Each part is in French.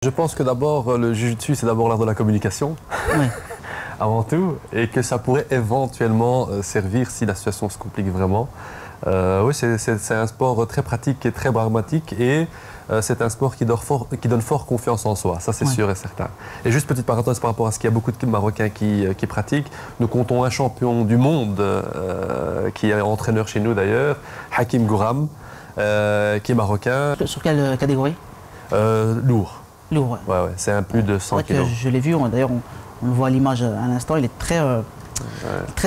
Je pense que d'abord, le jiu-jitsu, c'est d'abord l'art de la communication, Oui. avant tout, et que ça pourrait éventuellement servir si la situation se complique vraiment. Oui, c'est un sport très pratique et très pragmatique, et c'est un sport qui donne fort confiance en soi, ça c'est sûr et certain. Et juste petite parenthèse par rapport à ce qu'il y a beaucoup de Marocains qui pratiquent, nous comptons un champion du monde qui est entraîneur chez nous d'ailleurs, Hakim Gouram, qui est marocain. Sur quelle catégorie? Lourd. Lourd. Ouais, c'est un plus de 100 kilos. Je l'ai vu, d'ailleurs on le voit à l'image à l'instant, il est très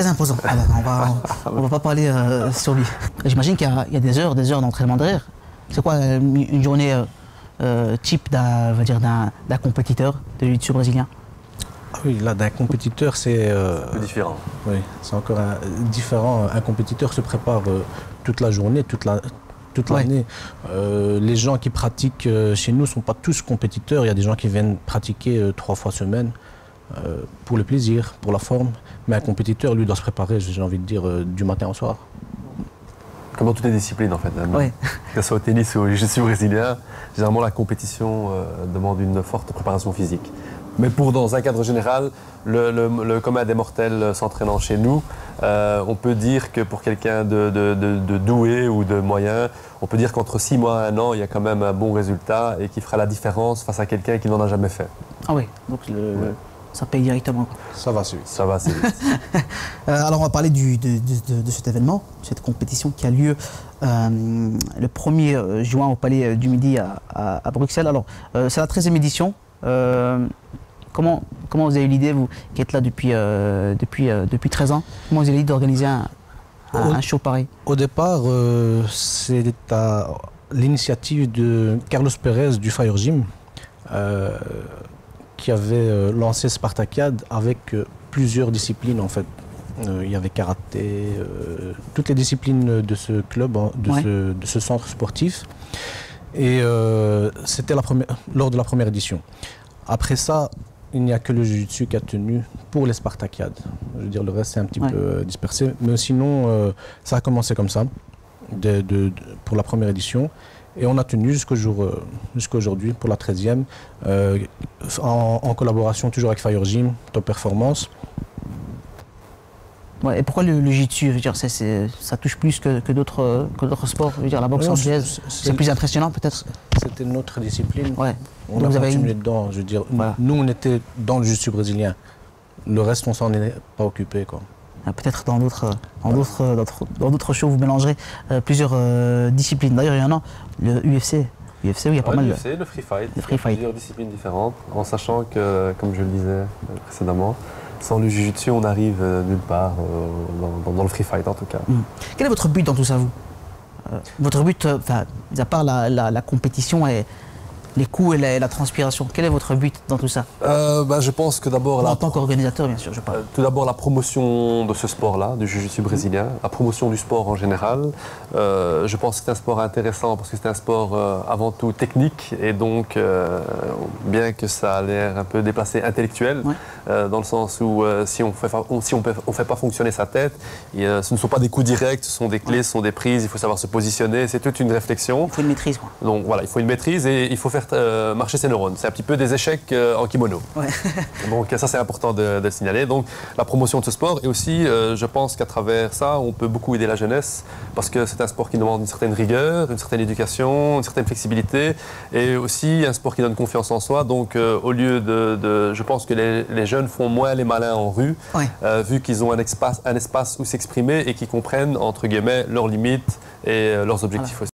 imposant. Alors, on va pas parler sur lui. J'imagine qu'il y a des heures d'entraînement derrière. C'est quoi une journée type d'un compétiteur de jiu-jitsu brésilien? Oui, là, d'un compétiteur, c'est un peu différent. Oui, c'est encore différent. Un compétiteur se prépare toute la journée, toute l'année. Les gens qui pratiquent chez nous ne sont pas tous compétiteurs. Il y a des gens qui viennent pratiquer 3 fois semaine pour le plaisir, pour la forme. Mais un compétiteur, lui, doit se préparer, j'ai envie de dire, du matin au soir. Comme dans toutes les disciplines, en fait. Oui. Que ce soit au tennis ou au jiu-jitsu brésilien, généralement, la compétition demande une forte préparation physique. Mais dans un cadre général, le commun des mortels s'entraînant chez nous, on peut dire que pour quelqu'un de doué ou de moyen, on peut dire qu'entre 6 mois et 1 an, il y a quand même un bon résultat et qui fera la différence face à quelqu'un qui n'en a jamais fait. Ah oui, donc ça paye directement. Ça va assez vite. Ça va assez vite. Alors on va parler de cet événement, cette compétition qui a lieu le 1er juin au Palais du Midi à Bruxelles. Alors c'est la 13e édition. Comment vous avez eu l'idée, vous qui êtes là depuis 13 ans, comment vous avez eu l'idée d'organiser un show pareil? Au départ, c'est à l'initiative de Carlos Pérez du Fire Gym qui avait lancé Spartacade avec plusieurs disciplines en fait. Il y avait karaté, toutes les disciplines de ce club, de ce centre sportif. Et c'était lors de la première édition. Après ça, il n'y a que le jiu-jitsu qui a tenu pour les Spartacades. Je veux dire, le reste c'est un petit peu dispersé. Mais sinon, ça a commencé comme ça, pour la première édition. Et on a tenu jusqu'à aujourd'hui pour la 13e, en collaboration toujours avec Fire Gym, Top Performance. Ouais, et pourquoi le jiu-jitsu? Ça touche plus que d'autres sports. Je veux dire, la boxe anglaise, c'est plus impressionnant peut-être. C'était notre discipline. Ouais. On a continué dedans. Je veux dire, nous on était dans le jiu-jitsu brésilien. Le reste on s'en est pas occupé quoi. Peut-être dans d'autres shows vous mélangerez plusieurs disciplines. D'ailleurs il y en a le UFC. UFC où il y a pas mal. UFC, le free fight. Plusieurs disciplines différentes, en sachant que, comme je le disais précédemment, sans le jiu-jitsu, on arrive nulle part dans le free fight en tout cas. Quel est votre but dans tout ça, vous? Votre but, à part la compétition et les coups et la transpiration, quel est votre but dans tout ça? Je pense que d'abord... En tant qu'organisateur, bien sûr, je parle. Tout d'abord, la promotion de ce sport-là, du jiu-jitsu brésilien, la promotion du sport en général. Je pense que c'est un sport intéressant parce que c'est un sport avant tout technique et donc, bien que ça a l'air un peu déplacé intellectuel, dans le sens où si on fait pas fonctionner sa tête, ce ne sont pas des coups directs, ce sont des clés, ce sont des prises, il faut savoir se positionner, c'est toute une réflexion. Il faut une maîtrise, quoi. Donc voilà, il faut une maîtrise et il faut faire marcher ses neurones. C'est un petit peu des échecs en kimono. Donc ça c'est important de le signaler. Donc la promotion de ce sport et aussi je pense qu'à travers ça on peut beaucoup aider la jeunesse parce que c'est un sport qui demande une certaine rigueur, une certaine éducation, une certaine flexibilité et aussi un sport qui donne confiance en soi. Donc au lieu je pense que les jeunes font moins les malins en rue vu qu'ils ont un espace où s'exprimer et qu'ils comprennent entre guillemets leurs limites et leurs objectifs aussi.